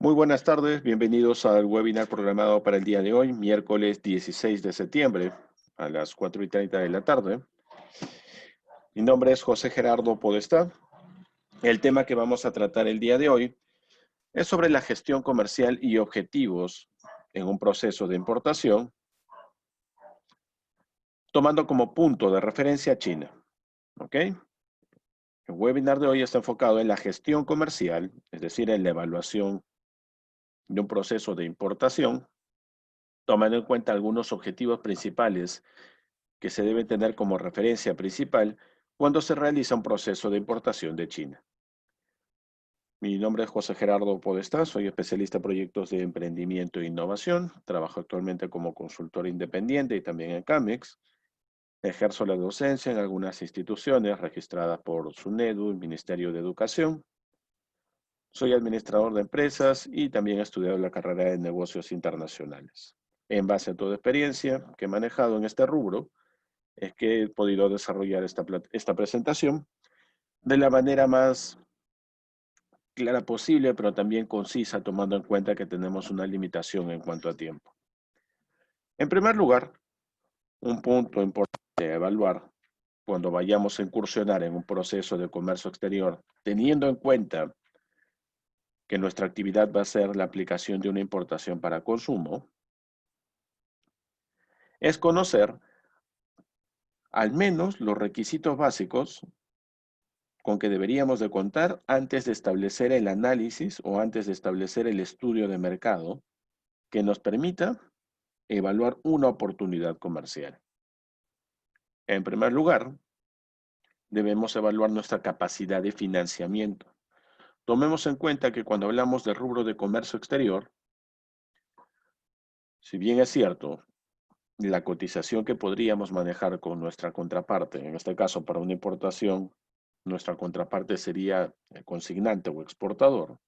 Muy buenas tardes, bienvenidos al webinar programado para el día de hoy, miércoles 16 de septiembre, a las 4:30 de la tarde. Mi nombre es José Gerardo Podestá. El tema que vamos a tratar el día de hoy es sobre la gestión comercial y objetivos en un proceso de importación, tomando como punto de referencia China. ¿Ok? El webinar de hoy está enfocado en la gestión comercial, es decir, en la evaluación de un proceso de importación, tomando en cuenta algunos objetivos principales que se debe tener como referencia principal cuando se realiza un proceso de importación de China. Mi nombre es José Gerardo Podestá, soy especialista en proyectos de emprendimiento e innovación, trabajo actualmente como consultor independiente y también en CAMEX. Ejerzo la docencia en algunas instituciones registradas por SUNEDU, el Ministerio de Educación. Soy administrador de empresas y también he estudiado la carrera de negocios internacionales. En base a toda experiencia que he manejado en este rubro, es que he podido desarrollar esta presentación de la manera más clara posible, pero también concisa, tomando en cuenta que tenemos una limitación en cuanto a tiempo. En primer lugar, un punto importante a evaluar cuando vayamos a incursionar en un proceso de comercio exterior, teniendo en cuenta que nuestra actividad va a ser la aplicación de una importación para consumo, es conocer al menos los requisitos básicos con que deberíamos de contar antes de establecer el análisis o antes de establecer el estudio de mercado que nos permita evaluar una oportunidad comercial. En primer lugar, debemos evaluar nuestra capacidad de financiamiento. Tomemos en cuenta que cuando hablamos de rubro de comercio exterior, si bien es cierto, la cotización que podríamos manejar con nuestra contraparte, en este caso para una importación, nuestra contraparte sería el consignante o exportador,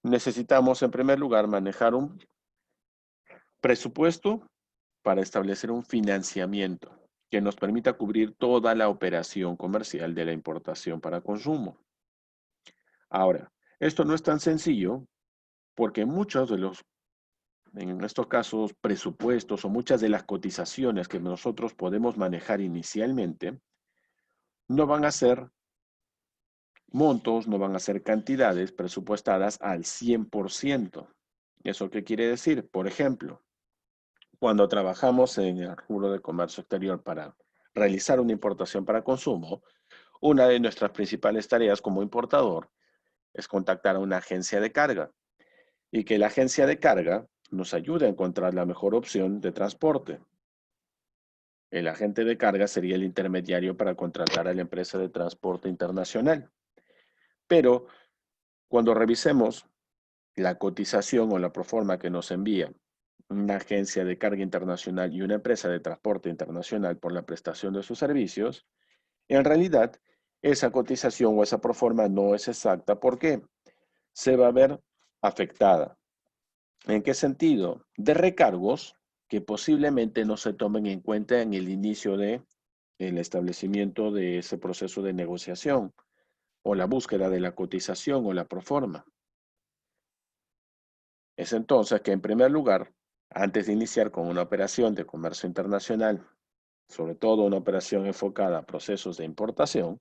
necesitamos en primer lugar manejar un presupuesto para establecer un financiamiento que nos permita cubrir toda la operación comercial de la importación para consumo. Ahora, esto no es tan sencillo porque muchos de los, en estos casos, presupuestos o muchas de las cotizaciones que nosotros podemos manejar inicialmente no van a ser montos, no van a ser cantidades presupuestadas al 100%. ¿Eso qué quiere decir? Por ejemplo, cuando trabajamos en el rubro de comercio exterior para realizar una importación para consumo, una de nuestras principales tareas como importador es contactar a una agencia de carga y que la agencia de carga nos ayude a encontrar la mejor opción de transporte. El agente de carga sería el intermediario para contratar a la empresa de transporte internacional. Pero cuando revisemos la cotización o la proforma que nos envía una agencia de carga internacional y una empresa de transporte internacional por la prestación de sus servicios, en realidad esa cotización o esa proforma no es exacta. ¿Por qué? Se va a ver afectada. ¿En qué sentido? De recargos que posiblemente no se tomen en cuenta en el inicio de el establecimiento de ese proceso de negociación o la búsqueda de la cotización o la proforma. Es entonces que en primer lugar, antes de iniciar con una operación de comercio internacional, sobre todo una operación enfocada a procesos de importación,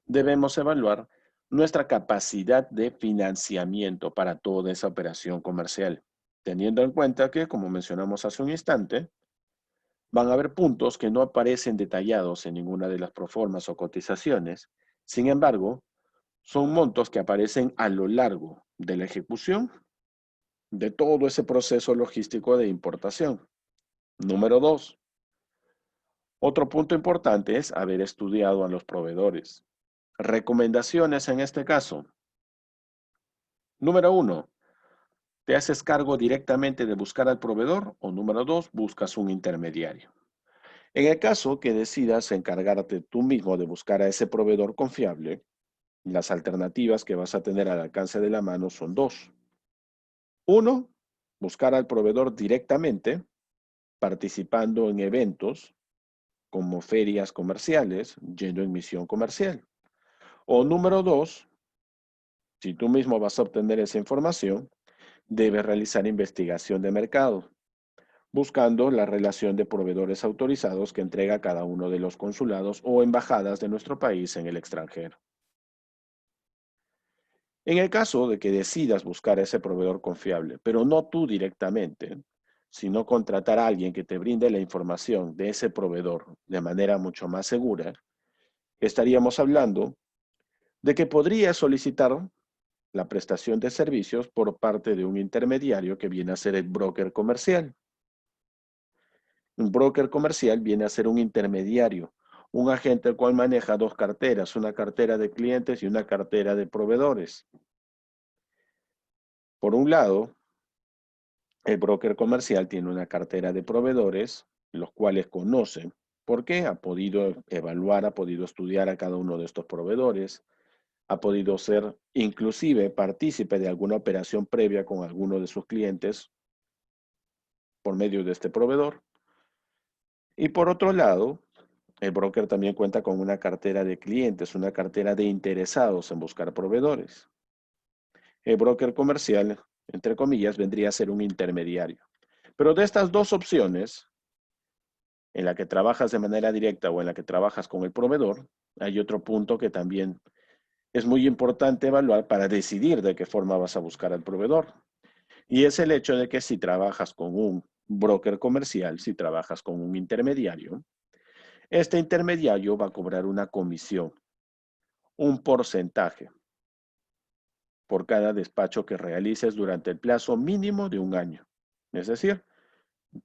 debemos evaluar nuestra capacidad de financiamiento para toda esa operación comercial, teniendo en cuenta que, como mencionamos hace un instante, van a haber puntos que no aparecen detallados en ninguna de las proformas o cotizaciones. Sin embargo, son montos que aparecen a lo largo de la ejecución de todo ese proceso logístico de importación. Número 2. Otro punto importante es haber estudiado a los proveedores. Recomendaciones en este caso. Número 1. ¿Te haces cargo directamente de buscar al proveedor? O número 2, buscas un intermediario. En el caso que decidas encargarte tú mismo de buscar a ese proveedor confiable, las alternativas que vas a tener al alcance de la mano son dos. Uno, buscar al proveedor directamente, participando en eventos como ferias comerciales, yendo en misión comercial. O número dos, Si tú mismo vas a obtener esa información, debes realizar investigación de mercado, buscando la relación de proveedores autorizados que entrega cada uno de los consulados o embajadas de nuestro país en el extranjero. En el caso de que decidas buscar a ese proveedor confiable, pero no tú directamente, sino contratar a alguien que te brinde la información de ese proveedor de manera mucho más segura, estaríamos hablando de que podrías solicitar la prestación de servicios por parte de un intermediario que viene a ser el broker comercial. Un broker comercial viene a ser un intermediario, un agente el cual maneja dos carteras, una cartera de clientes y una cartera de proveedores. Por un lado, el broker comercial tiene una cartera de proveedores, los cuales conocen. ¿Por qué? Ha podido evaluar, ha podido estudiar a cada uno de estos proveedores, ha podido ser inclusive partícipe de alguna operación previa con alguno de sus clientes por medio de este proveedor. Y por otro lado, el broker también cuenta con una cartera de clientes, una cartera de interesados en buscar proveedores. El broker comercial, entre comillas, vendría a ser un intermediario. Pero de estas dos opciones, en la que trabajas de manera directa o en la que trabajas con el proveedor, hay otro punto que también es muy importante evaluar para decidir de qué forma vas a buscar al proveedor. Y es el hecho de que si trabajas con un broker comercial, si trabajas con un intermediario, este intermediario va a cobrar una comisión, un porcentaje por cada despacho que realices durante el plazo mínimo de un año. Es decir,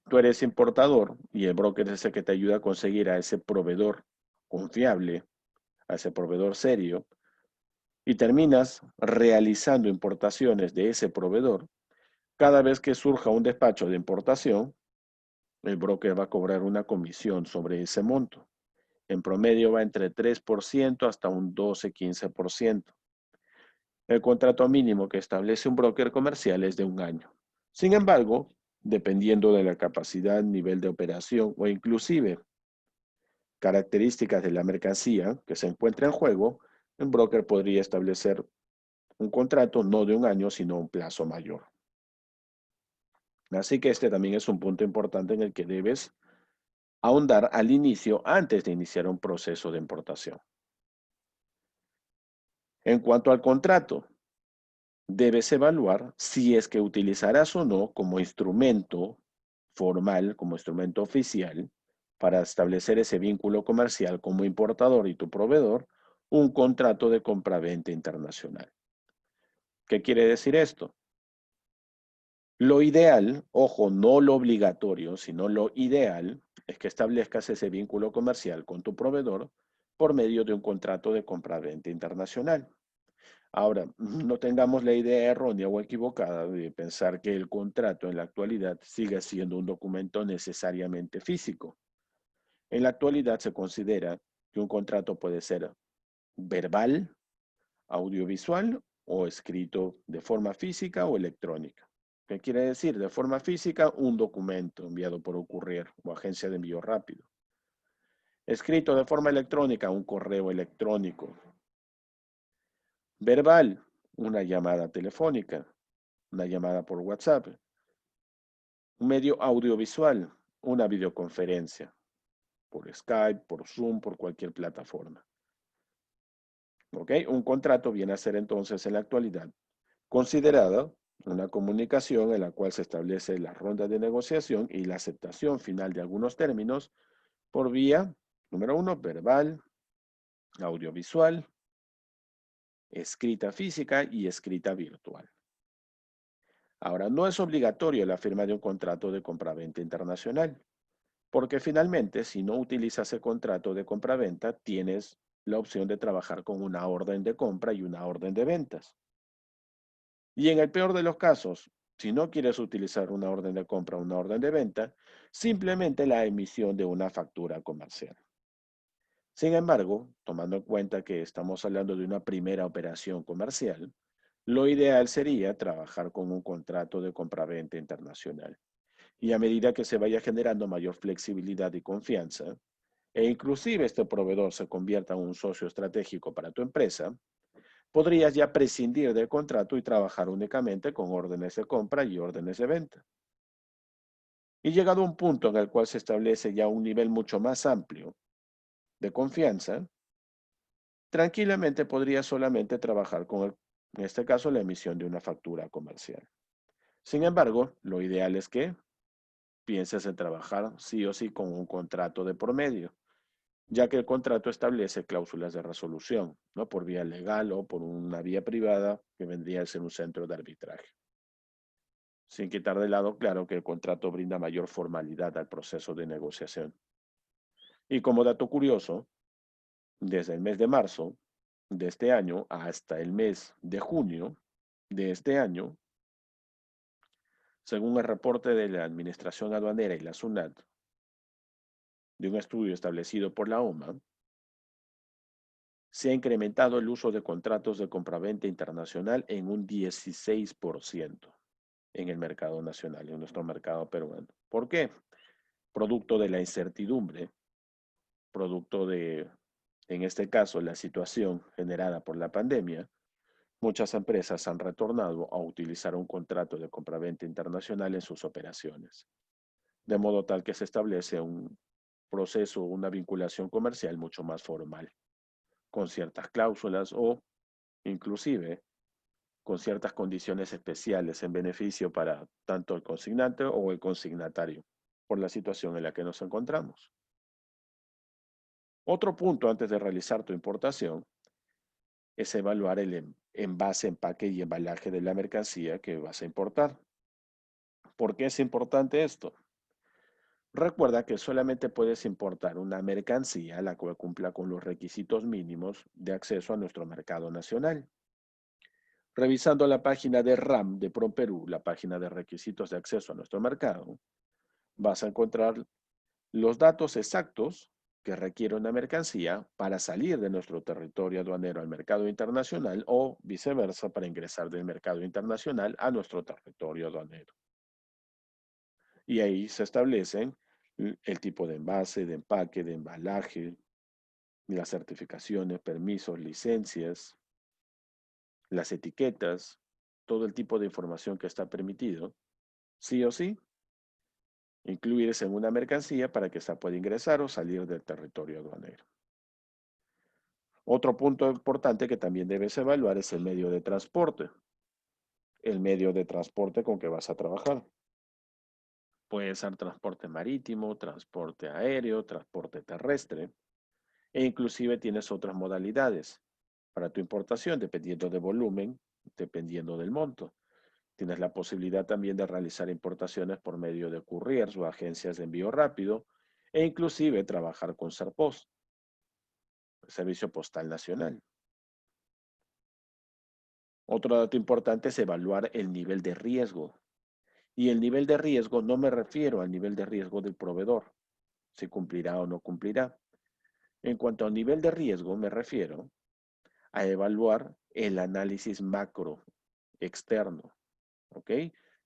tú eres importador y el broker es el que te ayuda a conseguir a ese proveedor confiable, a ese proveedor serio, y terminas realizando importaciones de ese proveedor. Cada vez que surja un despacho de importación, el broker va a cobrar una comisión sobre ese monto. En promedio va entre 3% hasta un 12-15%. El contrato mínimo que establece un broker comercial es de un año. Sin embargo, dependiendo de la capacidad, nivel de operación o inclusive características de la mercancía que se encuentra en juego, el broker podría establecer un contrato no de un año, sino un plazo mayor. Así que este también es un punto importante en el que debes ahondar al inicio antes de iniciar un proceso de importación. En cuanto al contrato, debes evaluar si es que utilizarás o no como instrumento formal, como instrumento oficial, para establecer ese vínculo comercial como importador y tu proveedor, un contrato de compraventa internacional. ¿Qué quiere decir esto? Lo ideal, ojo, no lo obligatorio, sino lo ideal es que establezcas ese vínculo comercial con tu proveedor por medio de un contrato de compraventa internacional. Ahora, no tengamos la idea errónea o equivocada de pensar que el contrato en la actualidad sigue siendo un documento necesariamente físico. En la actualidad se considera que un contrato puede ser verbal, audiovisual o escrito de forma física o electrónica. ¿Qué quiere decir? De forma física, un documento enviado por ocurrir o agencia de envío rápido. Escrito de forma electrónica, un correo electrónico. Verbal, una llamada telefónica, una llamada por WhatsApp. Un medio audiovisual, una videoconferencia, por Skype, por Zoom, por cualquier plataforma. ¿Ok? Un contrato viene a ser entonces en la actualidad considerada una comunicación en la cual se establece la ronda de negociación y la aceptación final de algunos términos por vía, número uno, verbal, audiovisual, escrita física y escrita virtual. Ahora, no es obligatorio la firma de un contrato de compraventa internacional, porque finalmente, si no utilizas el contrato de compraventa, tienes la opción de trabajar con una orden de compra y una orden de ventas. Y en el peor de los casos, si no quieres utilizar una orden de compra o una orden de venta, simplemente la emisión de una factura comercial. Sin embargo, tomando en cuenta que estamos hablando de una primera operación comercial, lo ideal sería trabajar con un contrato de compraventa internacional. Y a medida que se vaya generando mayor flexibilidad y confianza, e inclusive este proveedor se convierta en un socio estratégico para tu empresa, podrías ya prescindir del contrato y trabajar únicamente con órdenes de compra y órdenes de venta. Y llegado a un punto en el cual se establece ya un nivel mucho más amplio de confianza, tranquilamente podrías solamente trabajar con, en este caso, la emisión de una factura comercial. Sin embargo, lo ideal es que pienses en trabajar sí o sí con un contrato de por medio, ya que el contrato establece cláusulas de resolución, ¿no? Por vía legal o por una vía privada que vendría a ser un centro de arbitraje. Sin quitar de lado, claro, que el contrato brinda mayor formalidad al proceso de negociación. Y como dato curioso, desde el mes de marzo de este año hasta el mes de junio de este año, según el reporte de la Administración Aduanera y la SUNAT, de un estudio establecido por la OMA, se ha incrementado el uso de contratos de compraventa internacional en un 16% en el mercado nacional, en nuestro mercado peruano. ¿Por qué? Producto de la incertidumbre, producto de, en este caso, la situación generada por la pandemia, muchas empresas han retornado a utilizar un contrato de compraventa internacional en sus operaciones, de modo tal que se establece un proceso, una vinculación comercial mucho más formal, con ciertas cláusulas o inclusive con ciertas condiciones especiales en beneficio para tanto el consignante o el consignatario, por la situación en la que nos encontramos. Otro punto antes de realizar tu importación es evaluar el envase, empaque y embalaje de la mercancía que vas a importar. ¿Por qué es importante esto? Recuerda que solamente puedes importar una mercancía la cual cumpla con los requisitos mínimos de acceso a nuestro mercado nacional. Revisando la página de RAM de ProPerú, la página de requisitos de acceso a nuestro mercado, vas a encontrar los datos exactos que requiere una mercancía para salir de nuestro territorio aduanero al mercado internacional o viceversa para ingresar del mercado internacional a nuestro territorio aduanero. Y ahí se establecen el tipo de envase, de empaque, de embalaje, las certificaciones, permisos, licencias, las etiquetas, todo el tipo de información que está permitido, sí o sí, incluirse en una mercancía para que esta pueda ingresar o salir del territorio aduanero. Otro punto importante que también debes evaluar es el medio de transporte. El medio de transporte con que vas a trabajar. Puede ser transporte marítimo, transporte aéreo, transporte terrestre, e inclusive tienes otras modalidades para tu importación, dependiendo del volumen, dependiendo del monto. Tienes la posibilidad también de realizar importaciones por medio de couriers o agencias de envío rápido, e inclusive trabajar con SARPOS, el Servicio Postal Nacional. Otro dato importante es evaluar el nivel de riesgo. Y el nivel de riesgo no me refiero al nivel de riesgo del proveedor, si cumplirá o no cumplirá. En cuanto al nivel de riesgo, me refiero a evaluar el análisis macro externo, ¿ok?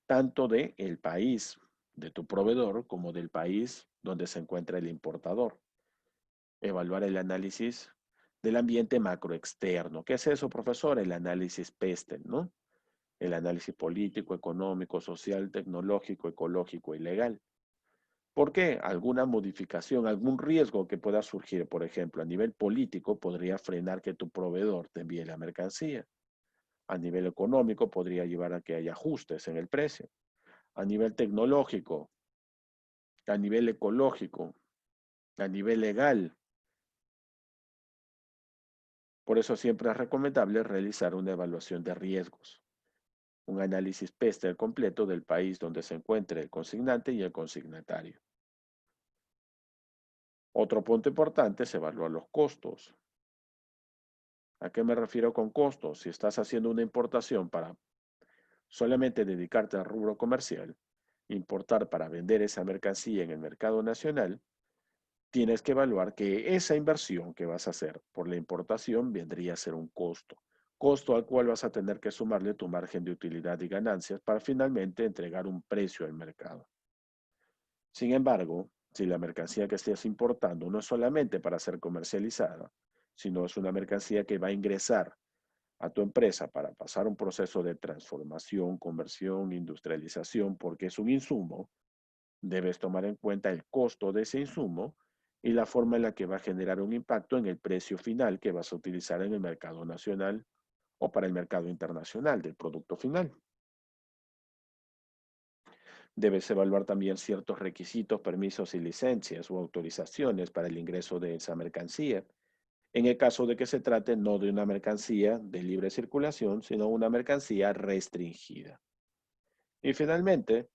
Tanto de el país de tu proveedor como del país donde se encuentra el importador. Evaluar el análisis del ambiente macro externo. ¿Qué es eso, profesor? El análisis PESTEL, ¿no? El análisis político, económico, social, tecnológico, ecológico y legal. ¿Por qué? Alguna modificación, algún riesgo que pueda surgir, por ejemplo, a nivel político, podría frenar que tu proveedor te envíe la mercancía. A nivel económico, podría llevar a que haya ajustes en el precio. A nivel tecnológico, a nivel ecológico, a nivel legal. Por eso siempre es recomendable realizar una evaluación de riesgos, un análisis PESTEL completo del país donde se encuentre el consignante y el consignatario. Otro punto importante es evaluar los costos. ¿A qué me refiero con costos? Si estás haciendo una importación para solamente dedicarte al rubro comercial, importar para vender esa mercancía en el mercado nacional, tienes que evaluar que esa inversión que vas a hacer por la importación vendría a ser un costo al cual vas a tener que sumarle tu margen de utilidad y ganancias para finalmente entregar un precio al mercado. Sin embargo, si la mercancía que estés importando no es solamente para ser comercializada, sino es una mercancía que va a ingresar a tu empresa para pasar un proceso de transformación, conversión, industrialización, porque es un insumo, debes tomar en cuenta el costo de ese insumo y la forma en la que va a generar un impacto en el precio final que vas a utilizar en el mercado nacional o para el mercado internacional del producto final. Debes evaluar también ciertos requisitos, permisos y licencias o autorizaciones para el ingreso de esa mercancía, en el caso de que se trate no de una mercancía de libre circulación, sino una mercancía restringida. Y finalmente,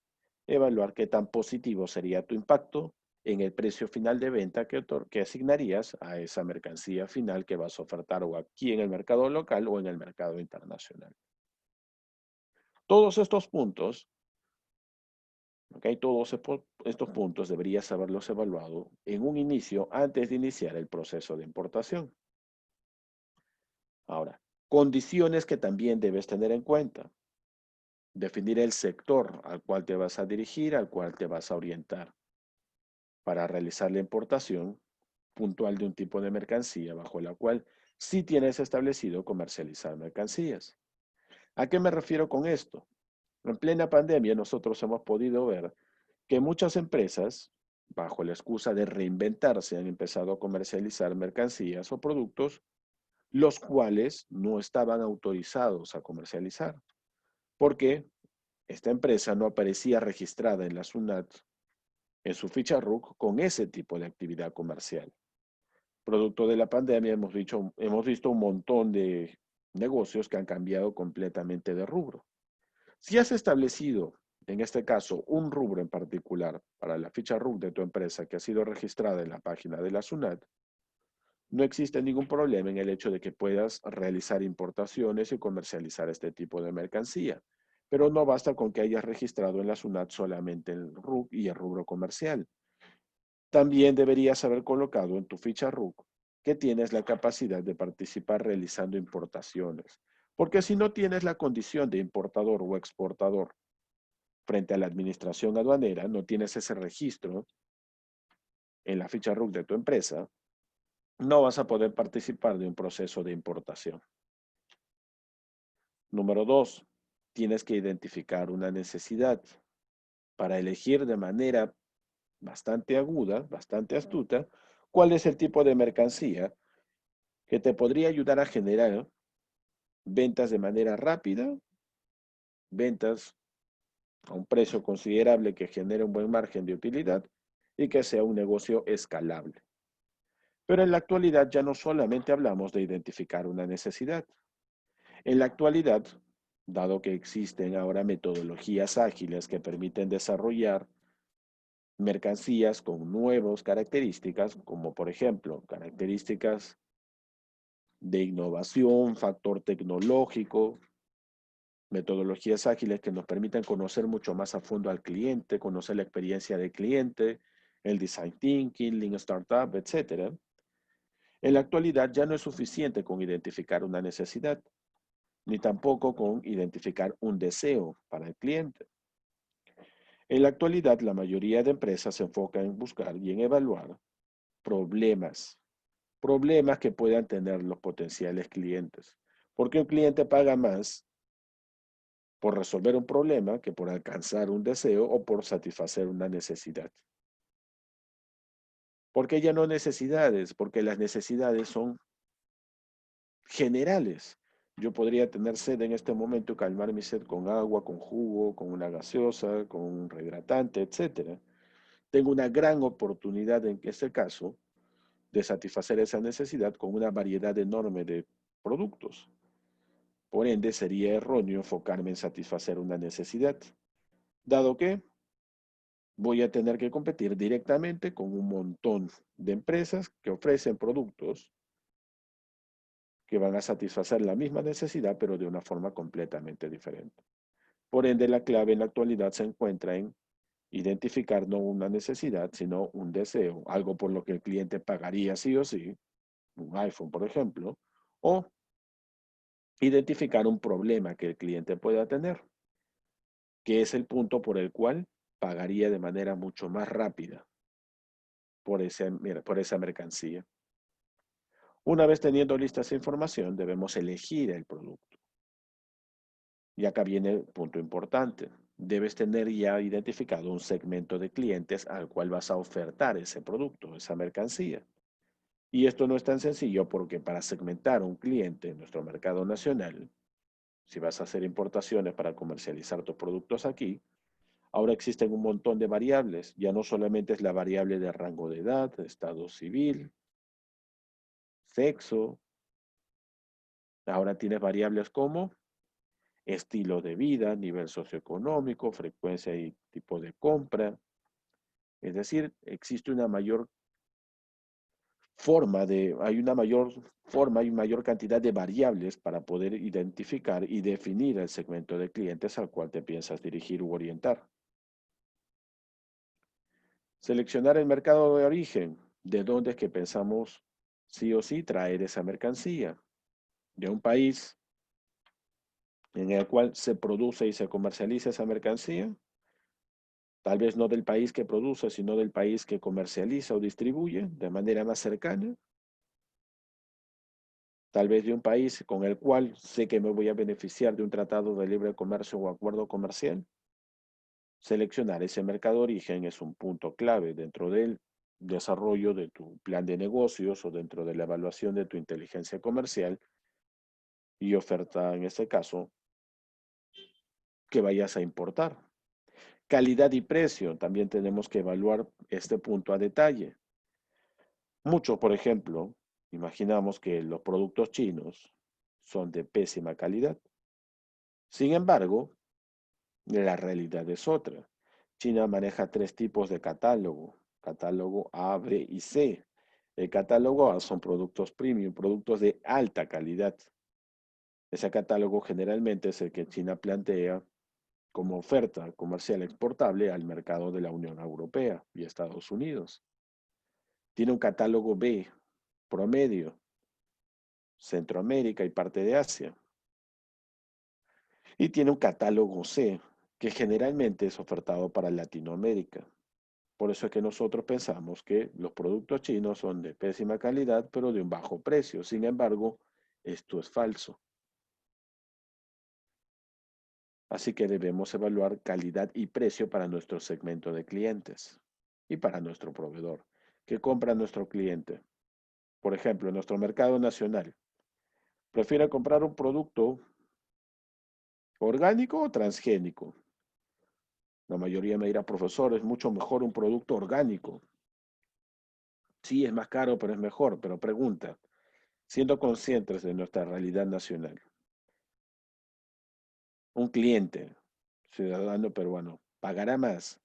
evaluar qué tan positivo sería tu impacto en el precio final de venta que asignarías a esa mercancía final que vas a ofertar o aquí en el mercado local o en el mercado internacional. Todos estos puntos, todos estos puntos deberías haberlos evaluado en un inicio antes de iniciar el proceso de importación. Ahora, condiciones que también debes tener en cuenta. Definir el sector al cual te vas a dirigir, al cual te vas a orientar para realizar la importación puntual de un tipo de mercancía bajo la cual sí tienes establecido comercializar mercancías. ¿A qué me refiero con esto? En plena pandemia nosotros hemos podido ver que muchas empresas, bajo la excusa de reinventarse, han empezado a comercializar mercancías o productos los cuales no estaban autorizados a comercializar, porque esta empresa no aparecía registrada en la SUNAT en su ficha RUC con ese tipo de actividad comercial. Producto de la pandemia hemos visto un montón de negocios que han cambiado completamente de rubro. Si has establecido, en este caso, un rubro en particular para la ficha RUC de tu empresa que ha sido registrada en la página de la SUNAT, no existe ningún problema en el hecho de que puedas realizar importaciones y comercializar este tipo de mercancía. Pero no basta con que hayas registrado en la SUNAT solamente el RUC y el rubro comercial. También deberías haber colocado en tu ficha RUC que tienes la capacidad de participar realizando importaciones. Porque si no tienes la condición de importador o exportador frente a la administración aduanera, no tienes ese registro en la ficha RUC de tu empresa, no vas a poder participar de un proceso de importación. Número 2, tienes que identificar una necesidad para elegir de manera bastante aguda, bastante astuta, cuál es el tipo de mercancía que te podría ayudar a generar ventas de manera rápida, ventas a un precio considerable que genere un buen margen de utilidad y que sea un negocio escalable. Pero en la actualidad ya no solamente hablamos de identificar una necesidad. En la actualidad, dado que existen ahora metodologías ágiles que permiten desarrollar mercancías con nuevas características, como por ejemplo características de innovación, factor tecnológico, metodologías ágiles que nos permitan conocer mucho más a fondo al cliente, conocer la experiencia del cliente, el design thinking, lean startup, etc. En la actualidad ya no es suficiente con identificar una necesidad, ni tampoco con identificar un deseo para el cliente. En la actualidad, la mayoría de empresas se enfoca en buscar y en evaluar problemas, problemas que puedan tener los potenciales clientes. Porque un cliente paga más por resolver un problema que por alcanzar un deseo o por satisfacer una necesidad. ¿Por qué ya no necesidades? Porque las necesidades son generales. Yo podría tener sed en este momento y calmar mi sed con agua, con jugo, con una gaseosa, con un rehidratante, etc. Tengo una gran oportunidad en este caso de satisfacer esa necesidad con una variedad enorme de productos. Por ende, sería erróneo enfocarme en satisfacer una necesidad, dado que voy a tener que competir directamente con un montón de empresas que ofrecen productos que van a satisfacer la misma necesidad, pero de una forma completamente diferente. Por ende, la clave en la actualidad se encuentra en identificar no una necesidad, sino un deseo, algo por lo que el cliente pagaría sí o sí, un iPhone, por ejemplo, o identificar un problema que el cliente pueda tener, que es el punto por el cual pagaría de manera mucho más rápida por esa mercancía. Una vez teniendo lista esa información, debemos elegir el producto. Y acá viene el punto importante. Debes tener ya identificado un segmento de clientes al cual vas a ofertar ese producto, esa mercancía. Y esto no es tan sencillo porque para segmentar un cliente en nuestro mercado nacional, si vas a hacer importaciones para comercializar tus productos aquí, ahora existen un montón de variables. Ya no solamente es la variable de rango de edad, estado civil, sexo. Ahora tienes variables como estilo de vida, nivel socioeconómico, frecuencia y tipo de compra. Es decir, existe una mayor hay una mayor forma y mayor cantidad de variables para poder identificar y definir el segmento de clientes al cual te piensas dirigir u orientar. Seleccionar el mercado de origen, de dónde es que pensamos sí o sí traer esa mercancía, de un país en el cual se produce y se comercializa esa mercancía, tal vez no del país que produce, sino del país que comercializa o distribuye de manera más cercana, tal vez de un país con el cual sé que me voy a beneficiar de un tratado de libre comercio o acuerdo comercial. Seleccionar ese mercado de origen es un punto clave dentro del desarrollo de tu plan de negocios o dentro de la evaluación de tu inteligencia comercial y oferta, en este caso, que vayas a importar. Calidad y precio, también tenemos que evaluar este punto a detalle. Muchos, por ejemplo, imaginamos que los productos chinos son de pésima calidad. Sin embargo, la realidad es otra. China maneja tres tipos de catálogo. Catálogo A, B y C. El catálogo A son productos premium, productos de alta calidad. Ese catálogo generalmente es el que China plantea como oferta comercial exportable al mercado de la Unión Europea y Estados Unidos. Tiene un catálogo B, promedio, Centroamérica y parte de Asia. Y tiene un catálogo C, que generalmente es ofertado para Latinoamérica. Por eso es que nosotros pensamos que los productos chinos son de pésima calidad, pero de un bajo precio. Sin embargo, esto es falso. Así que debemos evaluar calidad y precio para nuestro segmento de clientes y para nuestro proveedor. ¿Qué compra nuestro cliente? Por ejemplo, en nuestro mercado nacional, ¿prefiere comprar un producto orgánico o transgénico? La mayoría me dirá, profesor, es mucho mejor un producto orgánico. Sí, es más caro, pero es mejor. Pero pregunta, siendo conscientes de nuestra realidad nacional, un cliente, ciudadano peruano, ¿pagará más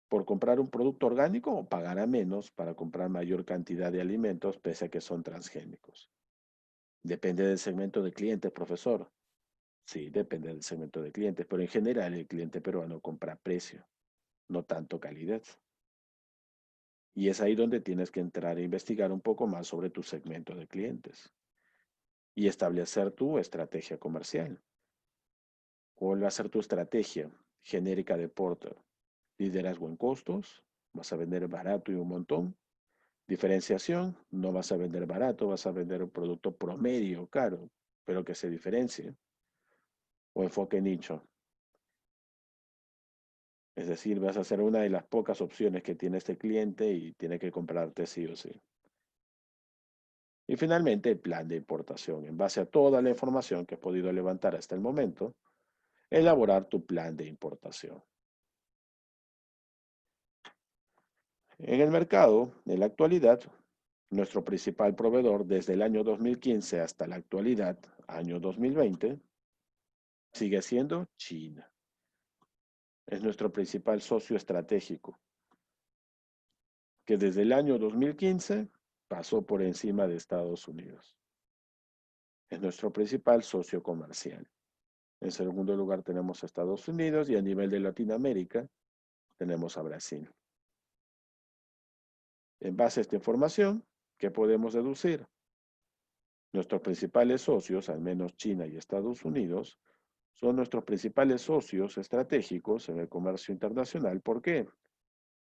por comprar un producto orgánico o pagará menos para comprar mayor cantidad de alimentos pese a que son transgénicos? Depende del segmento de clientes, profesor. Sí, depende del segmento de clientes, pero en general el cliente peruano compra precio, no tanto calidad. Y es ahí donde tienes que entrar a investigar un poco más sobre tu segmento de clientes y establecer tu estrategia comercial. ¿Cuál va a ser tu estrategia genérica de Porter? Liderazgo en costos, vas a vender barato y un montón. Diferenciación, no vas a vender barato, vas a vender un producto promedio, caro, pero que se diferencie. O enfoque nicho, es decir, vas a ser una de las pocas opciones que tiene este cliente y tiene que comprarte sí o sí. Y finalmente, el plan de importación. En base a toda la información que he podido levantar hasta el momento, elaborar tu plan de importación. En el mercado, en la actualidad, nuestro principal proveedor desde el año 2015 hasta la actualidad, año 2020, sigue siendo China. Es nuestro principal socio estratégico, que desde el año 2015 pasó por encima de Estados Unidos. Es nuestro principal socio comercial. En segundo lugar tenemos a Estados Unidos y a nivel de Latinoamérica tenemos a Brasil. En base a esta información, ¿qué podemos deducir? Nuestros principales socios, al menos China y Estados Unidos, son nuestros principales socios estratégicos en el comercio internacional. ¿Por qué?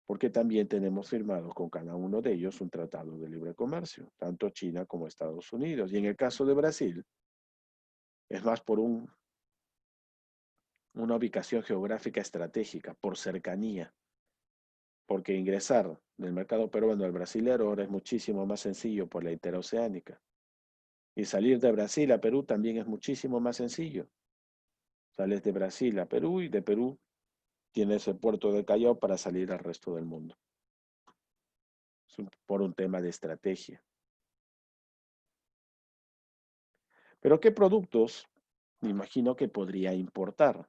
porque también tenemos firmado con cada uno de ellos un tratado de libre comercio, tanto China como Estados Unidos. Y en el caso de Brasil, es más por una ubicación geográfica estratégica, por cercanía, porque ingresar del mercado peruano al brasilero ahora es muchísimo más sencillo por la interoceánica. Y salir de Brasil a Perú también es muchísimo más sencillo. Sales de Brasil a Perú y de Perú tienes el puerto de Callao para salir al resto del mundo. Por un tema de estrategia. Pero ¿qué productos me imagino que podría importar?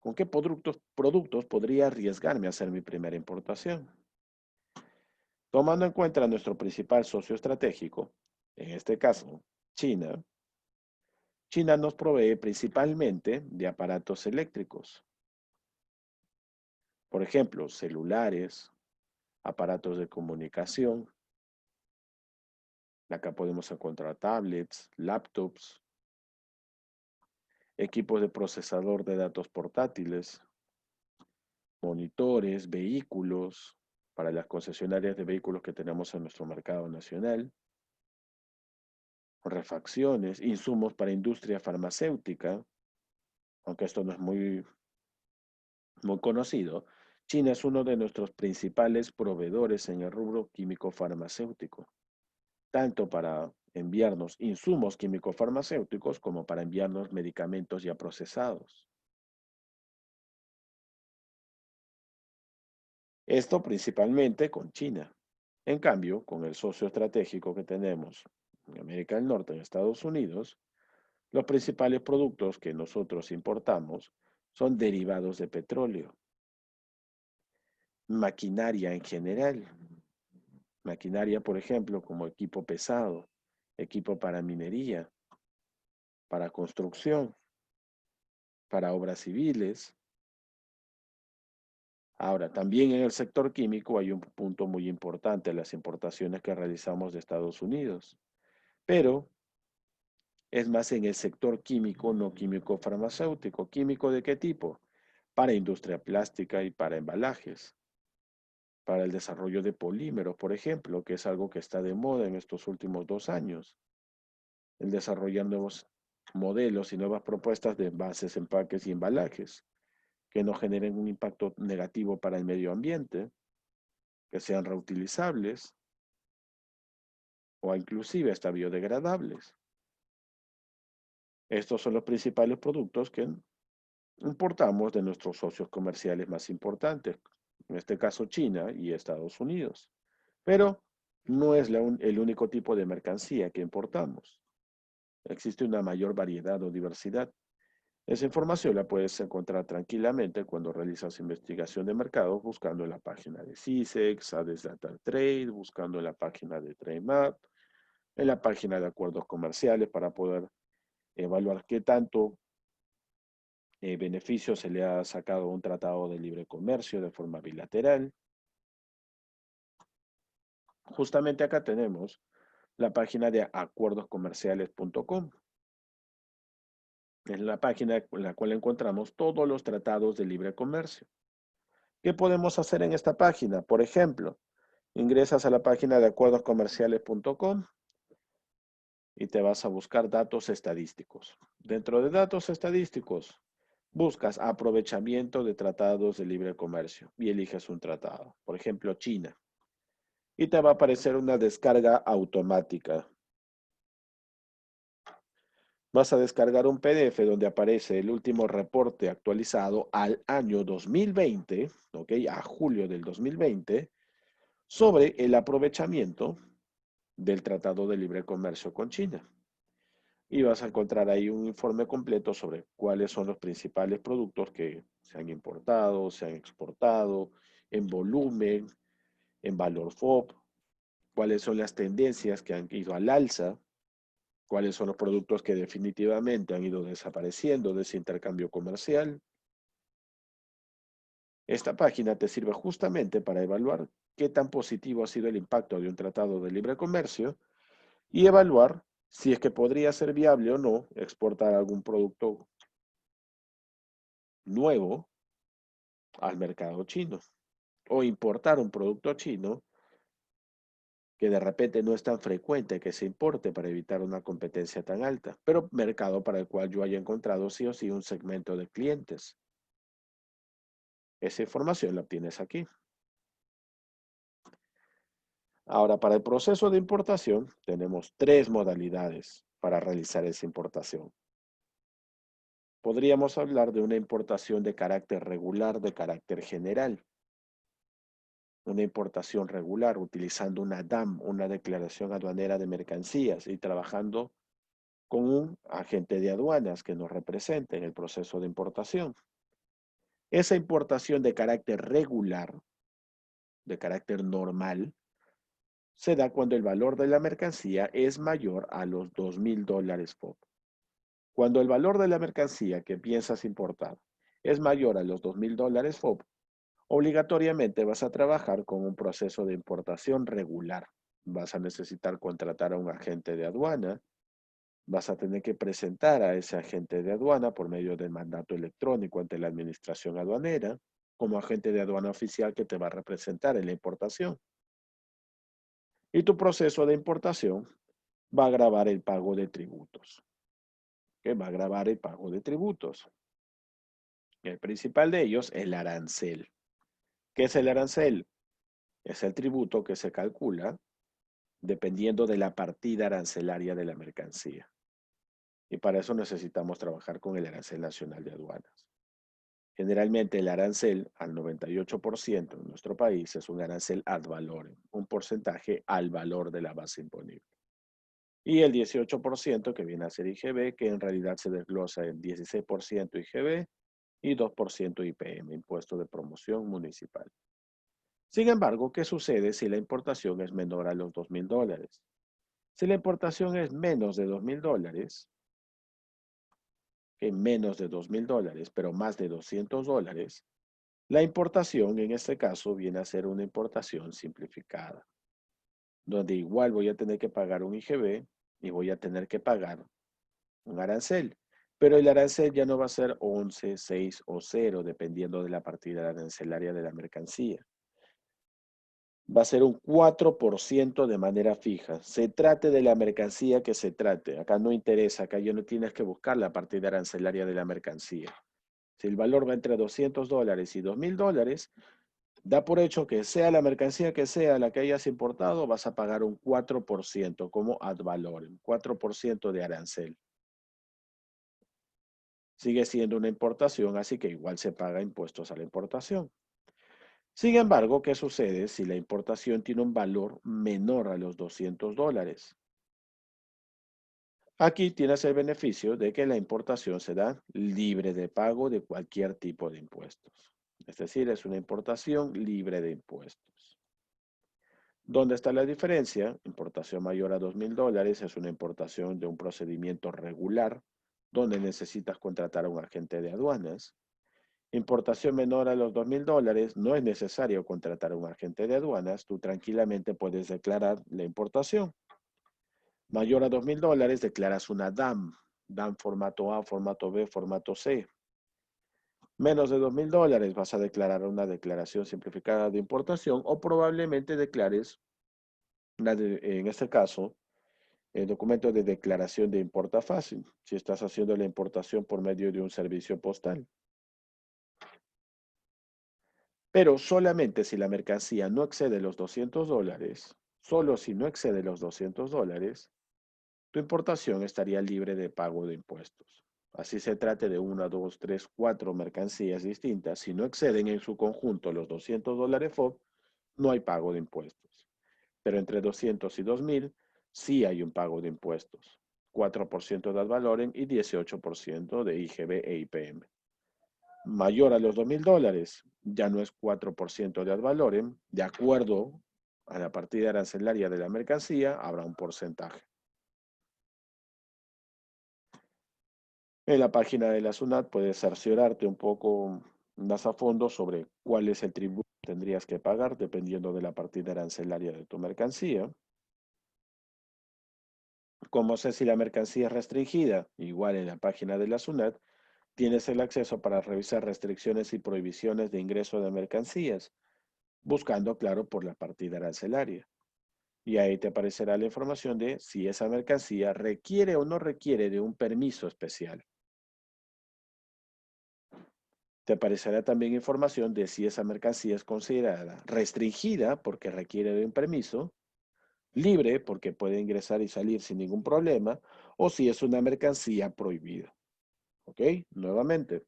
¿Con qué productos podría arriesgarme a hacer mi primera importación? Tomando en cuenta nuestro principal socio estratégico, en este caso, China, China nos provee principalmente de aparatos eléctricos. Por ejemplo, celulares, aparatos de comunicación. Acá podemos encontrar tablets, laptops, equipos de procesador de datos portátiles, monitores, vehículos, para las concesionarias de vehículos que tenemos en nuestro mercado nacional, refacciones, insumos para industria farmacéutica, aunque esto no es muy conocido. China es uno de nuestros principales proveedores en el rubro químico farmacéutico, tanto para enviarnos insumos químico farmacéuticos como para enviarnos medicamentos ya procesados. Esto principalmente con China. En cambio, con el socio estratégico que tenemos en América del Norte, en Estados Unidos, los principales productos que nosotros importamos son derivados de petróleo, maquinaria en general, maquinaria, por ejemplo, como equipo pesado, equipo para minería, para construcción, para obras civiles. Ahora, también en el sector químico hay un punto muy importante, las importaciones que realizamos de Estados Unidos. Pero es más en el sector químico, no químico farmacéutico. ¿Químico de qué tipo? Para industria plástica y para embalajes, para el desarrollo de polímeros, por ejemplo, que es algo que está de moda en estos últimos 2 años. El desarrollar nuevos modelos y nuevas propuestas de envases, empaques y embalajes que no generen un impacto negativo para el medio ambiente, que sean reutilizables o inclusive hasta biodegradables. Estos son los principales productos que importamos de nuestros socios comerciales más importantes, en este caso China y Estados Unidos. Pero no es el único tipo de mercancía que importamos. Existe una mayor variedad o diversidad. Esa información la puedes encontrar tranquilamente cuando realizas investigación de mercado buscando en la página de CISEX, ADES Data Trade, buscando en la página de TradeMap, en la página de acuerdos comerciales para poder evaluar qué tanto beneficio se le ha sacado a un tratado de libre comercio de forma bilateral. Justamente acá tenemos la página de acuerdoscomerciales.com. Es la página en la cual encontramos todos los tratados de libre comercio. ¿Qué podemos hacer en esta página? Por ejemplo, ingresas a la página de acuerdoscomerciales.com y te vas a buscar datos estadísticos. Dentro de datos estadísticos, buscas aprovechamiento de tratados de libre comercio y eliges un tratado. Por ejemplo, China. Y te va a aparecer una descarga automática. Vas a descargar un PDF donde aparece el último reporte actualizado al año 2020, ¿ok? A julio del 2020, sobre el aprovechamiento del Tratado de Libre Comercio con China. Y vas a encontrar ahí un informe completo sobre cuáles son los principales productos que se han importado, se han exportado, en volumen, en valor FOB, cuáles son las tendencias que han ido al alza, cuáles son los productos que definitivamente han ido desapareciendo de ese intercambio comercial. Esta página te sirve justamente para evaluar qué tan positivo ha sido el impacto de un tratado de libre comercio y evaluar si es que podría ser viable o no exportar algún producto nuevo al mercado chino. o importar un producto chino que de repente no es tan frecuente que se importe para evitar una competencia tan alta, pero mercado para el cual yo haya encontrado sí o sí un segmento de clientes. Esa información la obtienes aquí. Ahora, para el proceso de importación, tenemos tres modalidades para realizar esa importación. Podríamos hablar de una importación de carácter regular, de carácter general. Una importación regular utilizando una DAM, una declaración aduanera de mercancías, y trabajando con un agente de aduanas que nos represente en el proceso de importación. Esa importación de carácter regular, de carácter normal, se da cuando el valor de la mercancía es mayor a los $2,000 FOB. Cuando el valor de la mercancía que piensas importar es mayor a los $2,000 FOB, obligatoriamente vas a trabajar con un proceso de importación regular. Vas a necesitar contratar a un agente de aduana, vas a tener que presentar a ese agente de aduana por medio del mandato electrónico ante la administración aduanera, como agente de aduana oficial que te va a representar en la importación. Y tu proceso de importación va a gravar el pago de tributos. ¿Qué va a gravar el pago de tributos? El principal de ellos, el arancel. ¿Qué es el arancel? Es el tributo que se calcula dependiendo de la partida arancelaria de la mercancía. Y para eso necesitamos trabajar con el Arancel Nacional de Aduanas. Generalmente el arancel, al 98% en nuestro país, es un arancel ad valorem, un porcentaje al valor de la base imponible. Y el 18% que viene a ser IGB, que en realidad se desglosa en 16% IGB y 2% IPM, Impuesto de Promoción Municipal. Sin embargo, ¿qué sucede si la importación es menor a los $2,000? Si la importación es menos de $2,000, en menos de $2,000, pero más de $200, la importación en este caso viene a ser una importación simplificada, donde igual voy a tener que pagar un IGB y voy a tener que pagar un arancel, pero el arancel ya no va a ser 11, 6 o 0, dependiendo de la partida arancelaria de la mercancía. Va a ser un 4% de manera fija. Se trate de la mercancía que se trate. Acá no interesa, acá ya no tienes que buscar la partida arancelaria de la mercancía. Si el valor va entre $200 y $2,000, da por hecho que sea la mercancía que sea la que hayas importado, vas a pagar un 4% como ad valorem, 4% de arancel. Sigue siendo una importación, así que igual se paga impuestos a la importación. Sin embargo, ¿qué sucede si la importación tiene un valor menor a los $200? Aquí tienes el beneficio de que la importación se da libre de pago de cualquier tipo de impuestos. Es decir, es una importación libre de impuestos. ¿Dónde está la diferencia? Importación mayor a $2,000 es una importación de un procedimiento regular, donde necesitas contratar a un agente de aduanas. Importación menor a los $2,000, no es necesario contratar a un agente de aduanas, tú tranquilamente puedes declarar la importación. Mayor a $2,000, declaras una DAM, DAM formato A, formato B, formato C. Menos de $2,000, vas a declarar una declaración simplificada de importación o probablemente declares, en este caso, el documento de declaración de importa fácil, si estás haciendo la importación por medio de un servicio postal. Pero solamente si la mercancía no excede los $200, solo si no excede los $200, tu importación estaría libre de pago de impuestos. Así se trate de una, dos, tres, cuatro mercancías distintas, si no exceden en su conjunto los $200 FOB, no hay pago de impuestos. Pero entre 200 y 2,000 sí hay un pago de impuestos. 4% de ad valorem y 18% de IGB e IPM. Mayor a los $2,000, ya no es 4% de ad valorem, de acuerdo a la partida arancelaria de la mercancía, habrá un porcentaje. En la página de la SUNAT puedes cerciorarte un poco más a fondo sobre cuál es el tributo que tendrías que pagar dependiendo de la partida arancelaria de tu mercancía. Como sé si la mercancía es restringida, igual en la página de la SUNAT, tienes el acceso para revisar restricciones y prohibiciones de ingreso de mercancías. buscando, claro, por la partida arancelaria. Y ahí te aparecerá la información de si esa mercancía requiere o no requiere de un permiso especial. Te aparecerá también información de si esa mercancía es considerada restringida porque requiere de un permiso, libre porque puede ingresar y salir sin ningún problema, o si es una mercancía prohibida. ¿Ok? Nuevamente,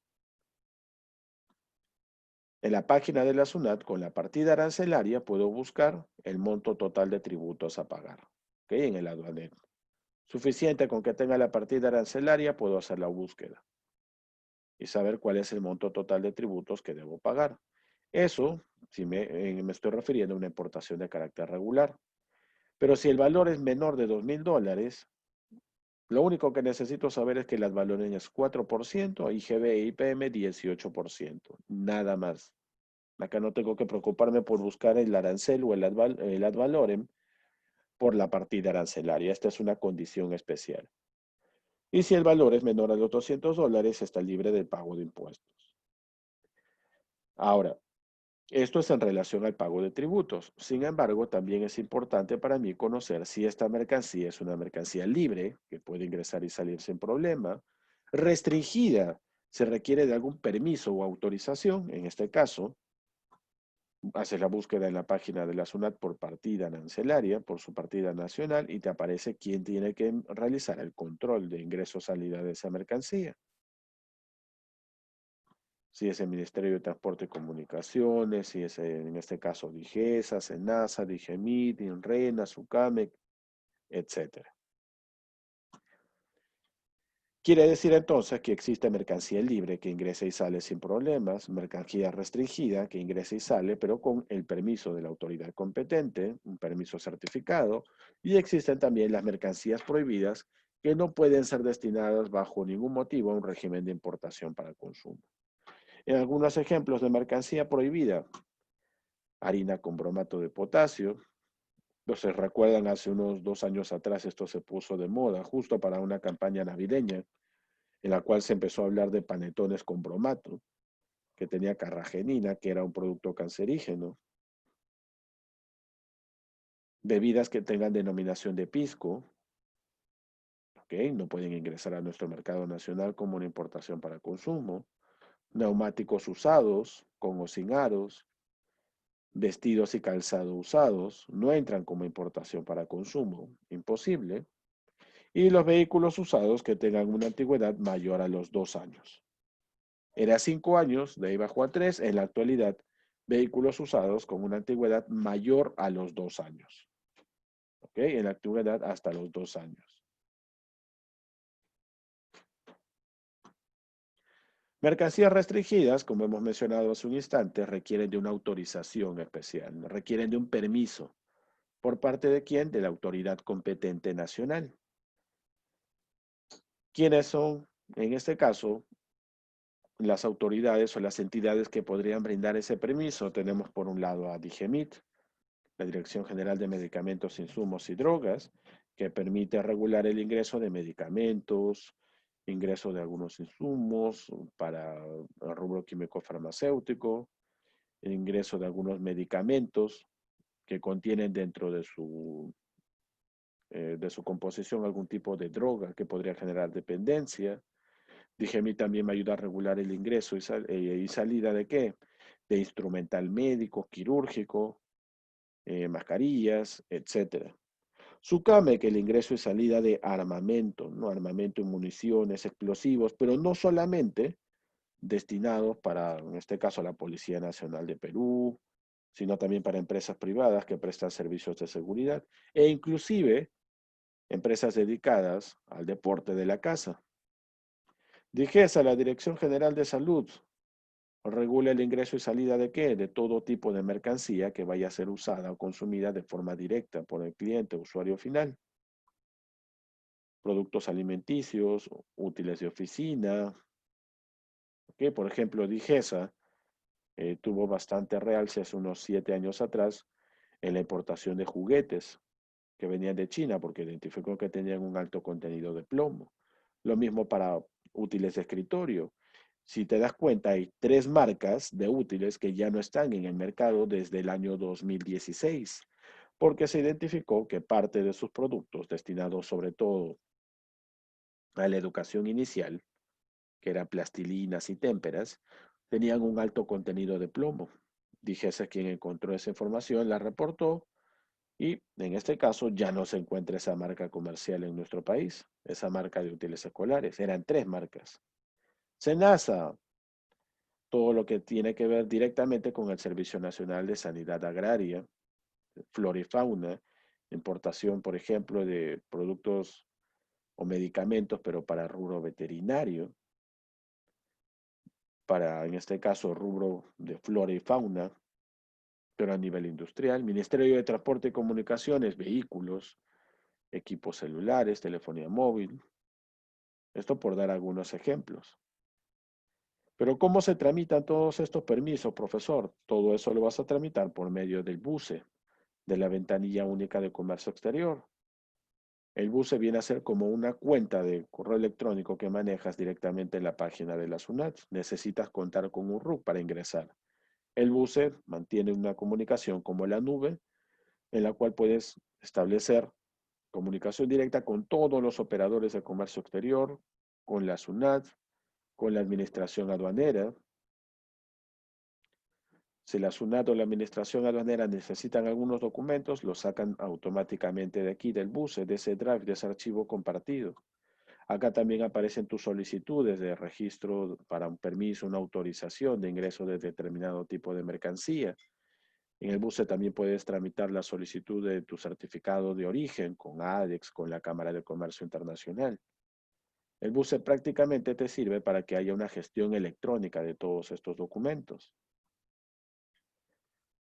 en la página de la SUNAT con la partida arancelaria puedo buscar el monto total de tributos a pagar. ¿Ok? En el aduanero. Suficiente con que tenga la partida arancelaria, puedo hacer la búsqueda y saber cuál es el monto total de tributos que debo pagar. Eso, si me estoy refiriendo a una importación de carácter regular. Pero si el valor es menor de $2,000, lo único que necesito saber es que las valoren es 4%, IGB e IPM 18%. Nada más. Acá no tengo que preocuparme por buscar el arancel o el ad valorem por la partida arancelaria. Esta es una condición especial. Y si el valor es menor a los $200, está libre del pago de impuestos. Ahora, esto es en relación al pago de tributos. Sin embargo, también es importante para mí conocer si esta mercancía es una mercancía libre, que puede ingresar y salir sin problema, restringida, se requiere de algún permiso o autorización, en este caso, haces la búsqueda en la página de la SUNAT por partida arancelaria, por su partida nacional, y te aparece quién tiene que realizar el control de ingreso-salida de esa mercancía. Si es el Ministerio de Transporte y Comunicaciones, si es en este caso DIGESA, SENASA, DIGEMIT, INRENA, SUCAMEC, etcétera. Quiere decir entonces que existe mercancía libre que ingresa y sale sin problemas, mercancía restringida que ingresa y sale, pero con el permiso de la autoridad competente, un permiso certificado, y existen también las mercancías prohibidas que no pueden ser destinadas bajo ningún motivo a un régimen de importación para consumo. En algunos ejemplos de mercancía prohibida, harina con bromato de potasio. Entonces, recuerdan, hace unos 2 años atrás esto se puso de moda, justo para una campaña navideña, en la cual se empezó a hablar de panetones con bromato, que tenía carragenina, que era un producto cancerígeno. Bebidas que tengan denominación de pisco, ¿ok? No pueden ingresar a nuestro mercado nacional como una importación para consumo. Neumáticos usados, con o sin aros, vestidos y calzado usados, no entran como importación para consumo, imposible. Y los vehículos usados que tengan una antigüedad mayor a los 2 años. Era 5 años, de ahí bajó a 3, en la actualidad, vehículos usados con una antigüedad mayor a los 2 años. ¿Ok? En la antigüedad hasta los 2 años. Mercancías restringidas, como hemos mencionado hace un instante, requieren de una autorización especial, requieren de un permiso. ¿Por parte de quién? De la autoridad competente nacional. ¿Quiénes son, en este caso, las autoridades o las entidades que podrían brindar ese permiso? Tenemos por un lado a DIGEMIT, la Dirección General de Medicamentos, Insumos y Drogas, que permite regular el ingreso de medicamentos, ingreso de algunos insumos para el rubro químico farmacéutico, el ingreso de algunos medicamentos que contienen dentro de su composición algún tipo de droga que podría generar dependencia. DIGEMI también me ayuda a regular el ingreso y salida de qué? De instrumental médico, quirúrgico, mascarillas, etcétera. SUCAME, que el ingreso y salida de armamento, ¿no? Armamento y municiones, explosivos, pero no solamente destinados para, en este caso, la Policía Nacional de Perú, sino también para empresas privadas que prestan servicios de seguridad e inclusive empresas dedicadas al deporte de la caza. DIGESA, la Dirección General de Salud, regula el ingreso y salida de qué? De todo tipo de mercancía que vaya a ser usada o consumida de forma directa por el cliente o usuario final. Productos alimenticios, útiles de oficina. ¿Ok? Por ejemplo, Digesa tuvo bastante realce hace unos 7 años atrás en la importación de juguetes que venían de China porque identificó que tenían un alto contenido de plomo. Lo mismo para útiles de escritorio. Si te das cuenta, hay 3 marcas de útiles que ya no están en el mercado desde el año 2016, porque se identificó que parte de sus productos destinados sobre todo a la educación inicial, que eran plastilinas y témperas, tenían un alto contenido de plomo. Dijese quien encontró esa información, la reportó y en este caso ya no se encuentra esa marca comercial en nuestro país, esa marca de útiles escolares. Eran 3 marcas. SENASA, todo lo que tiene que ver directamente con el Servicio Nacional de Sanidad Agraria, flora y fauna, importación, por ejemplo, de productos o medicamentos, pero para rubro veterinario, para, en este caso, rubro de flora y fauna, pero a nivel industrial, Ministerio de Transporte y Comunicaciones, vehículos, equipos celulares, telefonía móvil, esto por dar algunos ejemplos. Pero ¿cómo se tramitan todos estos permisos, profesor? Todo eso lo vas a tramitar por medio del BUCE, de la Ventanilla Única de Comercio Exterior. El BUCE viene a ser como una cuenta de correo electrónico que manejas directamente en la página de la SUNAT. Necesitas contar con un RUC para ingresar. El BUCE mantiene una comunicación como la nube, en la cual puedes establecer comunicación directa con todos los operadores de comercio exterior, con la SUNAT, con la administración aduanera. Si la SUNAT o la administración aduanera necesitan algunos documentos, los sacan automáticamente de aquí, del BUCE, de ese drive, de ese archivo compartido. Acá también aparecen tus solicitudes de registro para un permiso, una autorización de ingreso de determinado tipo de mercancía. En el BUCE también puedes tramitar la solicitud de tu certificado de origen con ADEX, con la Cámara de Comercio Internacional. El BUCE prácticamente te sirve para que haya una gestión electrónica de todos estos documentos.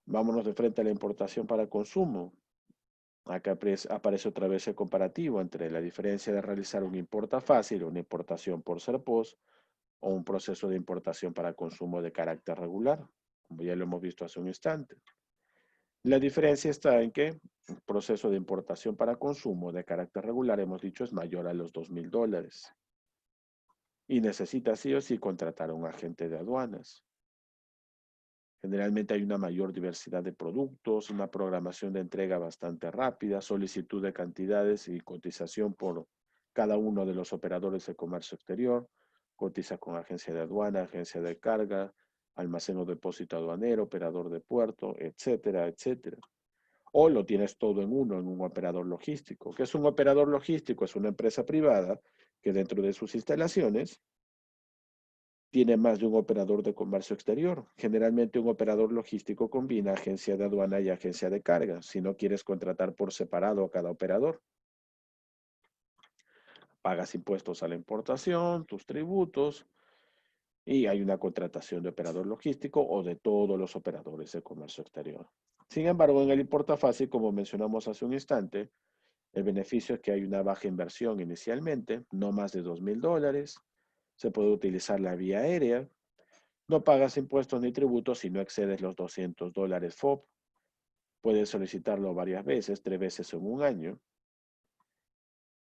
Vámonos de frente a la importación para consumo. Acá aparece otra vez el comparativo entre la diferencia de realizar un importa fácil o una importación por SERPOS o un proceso de importación para consumo de carácter regular, como ya lo hemos visto hace un instante. La diferencia está en que el proceso de importación para consumo de carácter regular, hemos dicho, es mayor a los $2,000 y necesita sí o sí contratar a un agente de aduanas. Generalmente hay una mayor diversidad de productos, una programación de entrega bastante rápida, solicitud de cantidades y cotización por cada uno de los operadores de comercio exterior, cotiza con agencia de aduana, agencia de carga, almacén o depósito aduanero, operador de puerto, etcétera, etcétera. O lo tienes todo en uno, en un operador logístico. ¿Qué es un operador logístico? Es una empresa privada que dentro de sus instalaciones tiene más de un operador de comercio exterior. Generalmente un operador logístico combina agencia de aduana y agencia de carga, si no quieres contratar por separado a cada operador. Pagas impuestos a la importación, tus tributos, y hay una contratación de operador logístico o de todos los operadores de comercio exterior. Sin embargo, en el importa fácil, como mencionamos hace un instante, el beneficio es que hay una baja inversión inicialmente, no más de $2,000. Se puede utilizar la vía aérea. No pagas impuestos ni tributos si no excedes los $200 FOB. Puedes solicitarlo varias veces, 3 veces en un año.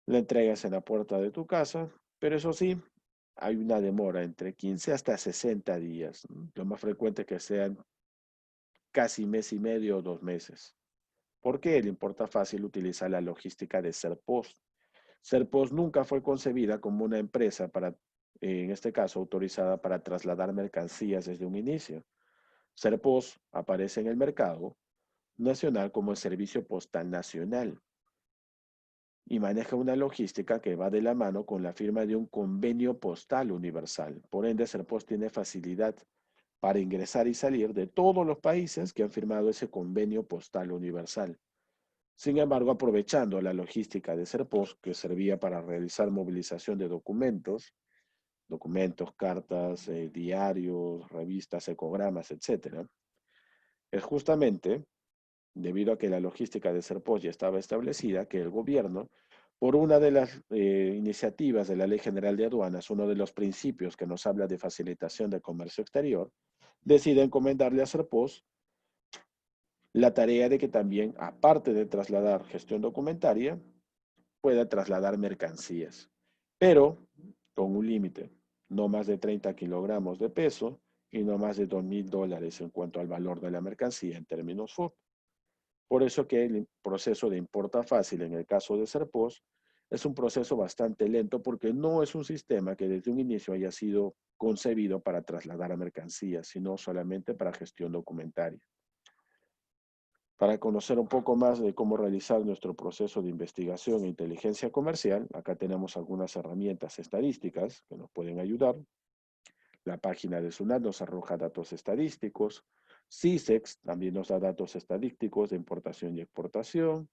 La entregas en la puerta de tu casa, pero eso sí, hay una demora entre 15 hasta 60 días. Lo más frecuente es que sean casi mes y medio o 2 meses. ¿Por qué? Le importa fácil utilizar la logística de SERPOS. SERPOS nunca fue concebida como una empresa para, en este caso, autorizada para trasladar mercancías desde un inicio. SERPOS aparece en el mercado nacional como el Servicio Postal Nacional y maneja una logística que va de la mano con la firma de un convenio postal universal. Por ende, SERPOS tiene facilidad para ingresar y salir de todos los países que han firmado ese convenio postal universal. Sin embargo, aprovechando la logística de SERPOS, que servía para realizar movilización de documentos, cartas, diarios, revistas, ecogramas, etc., es justamente debido a que la logística de SERPOS ya estaba establecida, que el gobierno, por una de las iniciativas de la Ley General de Aduanas, uno de los principios que nos habla de facilitación del comercio exterior, decide encomendarle a SERPOS la tarea de que también, aparte de trasladar gestión documentaria, pueda trasladar mercancías, pero con un límite. no más de 30 kilogramos de peso y no más de $2.000 en cuanto al valor de la mercancía en términos FOB. Por eso que el proceso de importa fácil en el caso de Serpos es un proceso bastante lento porque no es un sistema que desde un inicio haya sido concebido para trasladar a mercancías, sino solamente para gestión documentaria. Para conocer un poco más de cómo realizar nuestro proceso de investigación e inteligencia comercial, acá tenemos algunas herramientas estadísticas que nos pueden ayudar. La página de SUNAT nos arroja datos estadísticos. CISEX también nos da datos estadísticos de importación y exportación.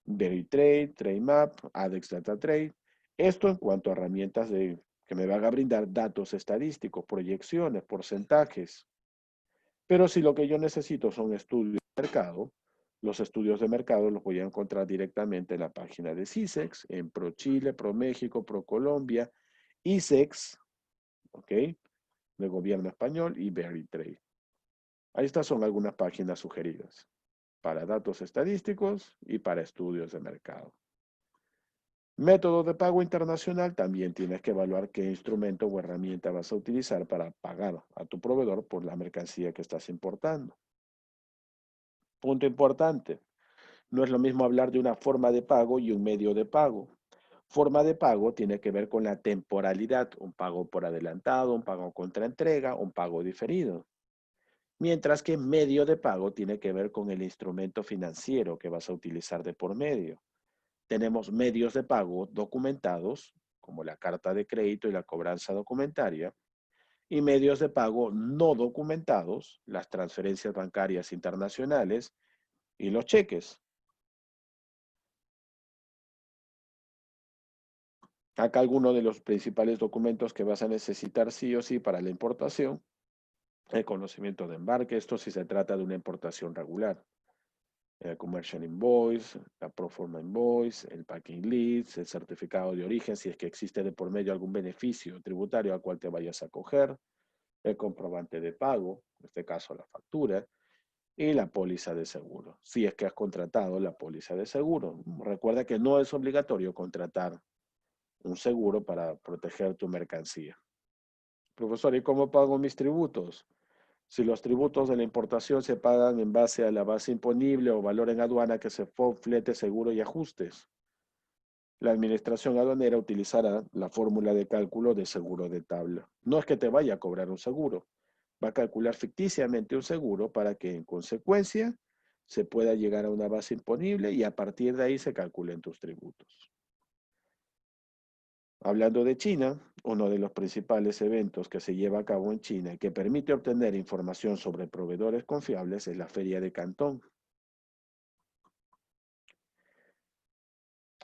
VeriTrade, TradeMap, ADEX Data Trade. Esto en cuanto a herramientas que me van a brindar datos estadísticos, proyecciones, porcentajes. Pero si lo que yo necesito son estudios de mercado, los estudios de mercado los voy a encontrar directamente en la página de CISEX, en ProChile, ProMéxico, ProColombia, ISEX, ¿ok? Del gobierno español y VeriTrade. Ahí estas son algunas páginas sugeridas para datos estadísticos y para estudios de mercado. Método de pago internacional, también tienes que evaluar qué instrumento o herramienta vas a utilizar para pagar a tu proveedor por la mercancía que estás importando. Punto importante, no es lo mismo hablar de una forma de pago y un medio de pago. Forma de pago tiene que ver con la temporalidad, un pago por adelantado, un pago contra entrega, un pago diferido. Mientras que medio de pago tiene que ver con el instrumento financiero que vas a utilizar de por medio. Tenemos medios de pago documentados, como la carta de crédito y la cobranza documentaria, y medios de pago no documentados, las transferencias bancarias internacionales y los cheques. Acá algunos de los principales documentos que vas a necesitar sí o sí para la importación: el conocimiento de embarque, esto si se trata de una importación regular. El Commercial Invoice, la Proforma Invoice, el Packing List, el certificado de origen, si es que existe de por medio algún beneficio tributario al cual te vayas a acoger, el comprobante de pago, en este caso la factura, y la póliza de seguro, si es que has contratado la póliza de seguro. Recuerda que no es obligatorio contratar un seguro para proteger tu mercancía. Profesor, ¿y cómo pago mis tributos? Si los tributos de la importación se pagan en base a la base imponible o valor en aduana que se FOB, flete, seguro y ajustes, la administración aduanera utilizará la fórmula de cálculo de seguro de tabla. No es que te vaya a cobrar un seguro, va a calcular ficticiamente un seguro para que en consecuencia se pueda llegar a una base imponible y a partir de ahí se calculen tus tributos. Hablando de China, uno de los principales eventos que se lleva a cabo en China y que permite obtener información sobre proveedores confiables es la Feria de Cantón.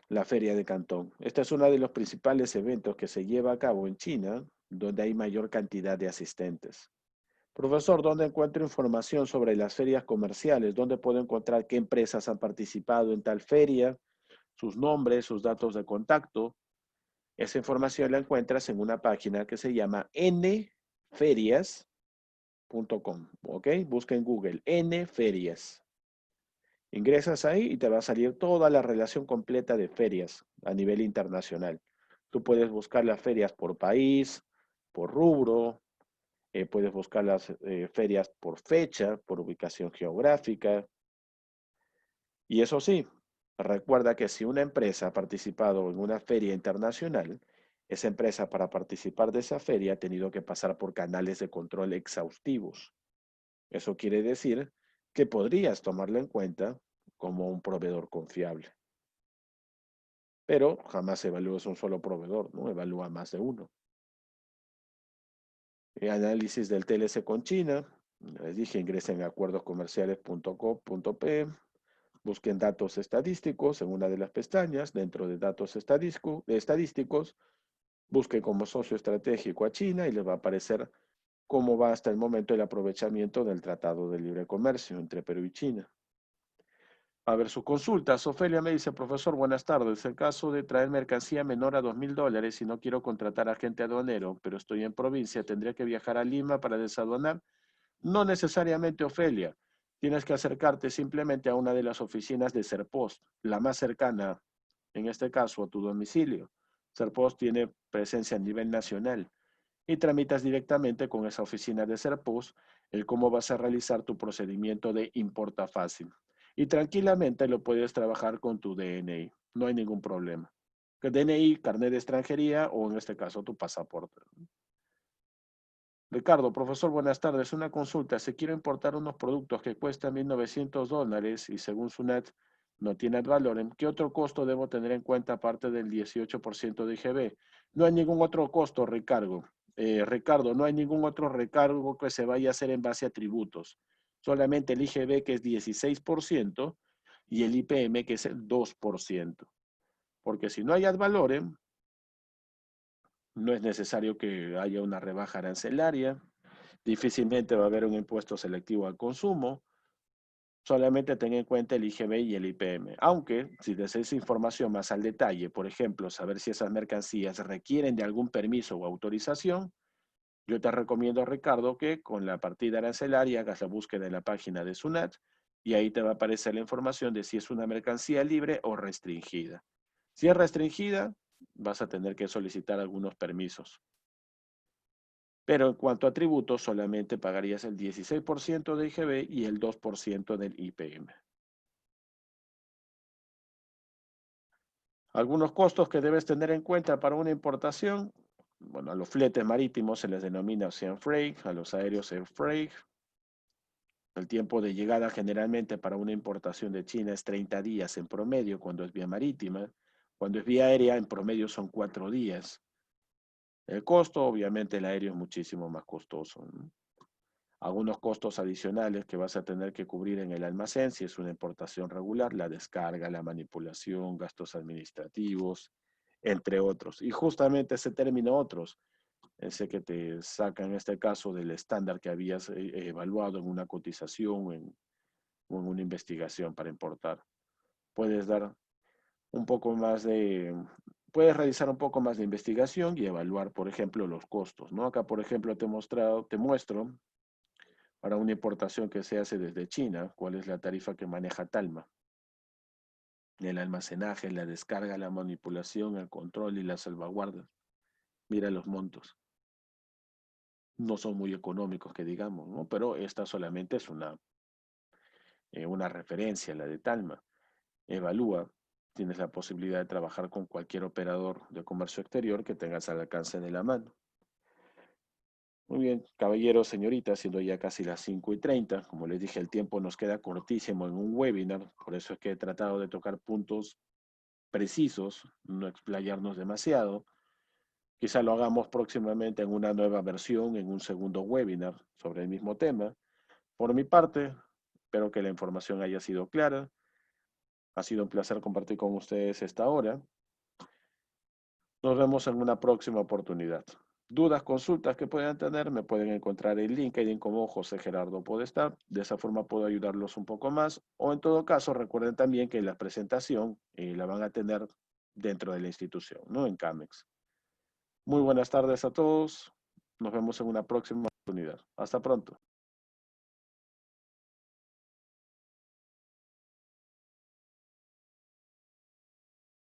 La Feria de Cantón. Este es uno de los principales eventos que se lleva a cabo en China, donde hay mayor cantidad de asistentes. Profesor, ¿dónde encuentro información sobre las ferias comerciales? ¿Dónde puedo encontrar qué empresas han participado en tal feria? Sus nombres, sus datos de contacto. Esa información la encuentras en una página que se llama nferias.com, ¿ok? Busca en Google nferias. Ingresas ahí y te va a salir toda la relación completa de ferias a nivel internacional. Tú puedes buscar las ferias por país, por rubro, puedes buscar las ferias por fecha, por ubicación geográfica. Y eso sí, recuerda que si una empresa ha participado en una feria internacional, esa empresa para participar de esa feria ha tenido que pasar por canales de control exhaustivos. Eso quiere decir que podrías tomarlo en cuenta como un proveedor confiable. Pero jamás evalúes un solo proveedor, ¿no? Evalúa más de uno. Análisis del TLC con China. Les dije, ingresen a acuerdoscomerciales.co.p. Busquen datos estadísticos en una de las pestañas. Dentro de datos estadísticos, busquen como socio estratégico a China y les va a aparecer cómo va hasta el momento el aprovechamiento del Tratado de Libre Comercio entre Perú y China. A ver sus consultas. Ofelia me dice: profesor, buenas tardes. El caso de traer mercancía menor a $2.000 y no quiero contratar agente aduanero, pero estoy en provincia, ¿tendría que viajar a Lima para desaduanar? No necesariamente, Ofelia. Tienes que acercarte simplemente a una de las oficinas de Serpost, la más cercana, en este caso, a tu domicilio. Serpost tiene presencia a nivel nacional y tramitas directamente con esa oficina de Serpos el cómo vas a realizar tu procedimiento de importa fácil. Y tranquilamente lo puedes trabajar con tu DNI, no hay ningún problema. Que DNI, carnet de extranjería o en este caso tu pasaporte. Ricardo, profesor, buenas tardes. Una consulta. Si quiero importar unos productos que cuestan $1,900 y según SUNAT no tiene valor, ¿en qué otro costo debo tener en cuenta aparte del 18% de IGB? No hay ningún otro costo, Ricardo. Ricardo, no hay ningún otro recargo que se vaya a hacer en base a tributos. Solamente el IGB que es 16% y el IPM que es el 2%. Porque si no hay ad valorem, no es necesario que haya una rebaja arancelaria. Difícilmente va a haber un impuesto selectivo al consumo. Solamente ten en cuenta el IGB y el IPM. Aunque, si deseas información más al detalle, por ejemplo, saber si esas mercancías requieren de algún permiso o autorización, yo te recomiendo, Ricardo, que con la partida arancelaria hagas la búsqueda en la página de SUNAT y ahí te va a aparecer la información de si es una mercancía libre o restringida. Si es restringida, vas a tener que solicitar algunos permisos. Pero en cuanto a tributos, solamente pagarías el 16% de IGB y el 2% del IPM. Algunos costos que debes tener en cuenta para una importación. Bueno, a los fletes marítimos se les denomina Ocean Freight, a los aéreos Air Freight. El tiempo de llegada generalmente para una importación de China es 30 días en promedio cuando es vía marítima. Cuando es vía aérea, en promedio son 4 días. El costo, obviamente, el aéreo es muchísimo más costoso, ¿no? Algunos costos adicionales que vas a tener que cubrir en el almacén si es una importación regular, la descarga, la manipulación, gastos administrativos, entre otros. Y justamente ese término otros, ese que te saca en este caso del estándar que habías evaluado en una cotización o en una investigación para importar. Puedes dar un poco más de, puedes realizar un poco más de investigación y evaluar, por ejemplo, los costos, ¿no? Acá, por ejemplo, te muestro para una importación que se hace desde China, cuál es la tarifa que maneja Talma. El almacenaje, la descarga, la manipulación, el control y la salvaguarda. Mira los montos. No son muy económicos, que digamos, ¿no? Pero esta solamente es una referencia, la de Talma. Evalúa. Tienes la posibilidad de trabajar con cualquier operador de comercio exterior que tengas al alcance de la mano. Muy bien, caballeros, señoritas, siendo ya casi las 5:30, como les dije, el tiempo nos queda cortísimo en un webinar, por eso es que he tratado de tocar puntos precisos, no explayarnos demasiado. Quizá lo hagamos próximamente en una nueva versión, en un segundo webinar sobre el mismo tema. Por mi parte, espero que la información haya sido clara. Ha sido un placer compartir con ustedes esta hora. Nos vemos en una próxima oportunidad. Dudas, consultas que puedan tener, me pueden encontrar en LinkedIn como José Gerardo Podestá. De esa forma puedo ayudarlos un poco más. O en todo caso, recuerden también que la presentación la van a tener dentro de la institución, ¿no? En CAMEX. Muy buenas tardes a todos. Nos vemos en una próxima oportunidad. Hasta pronto.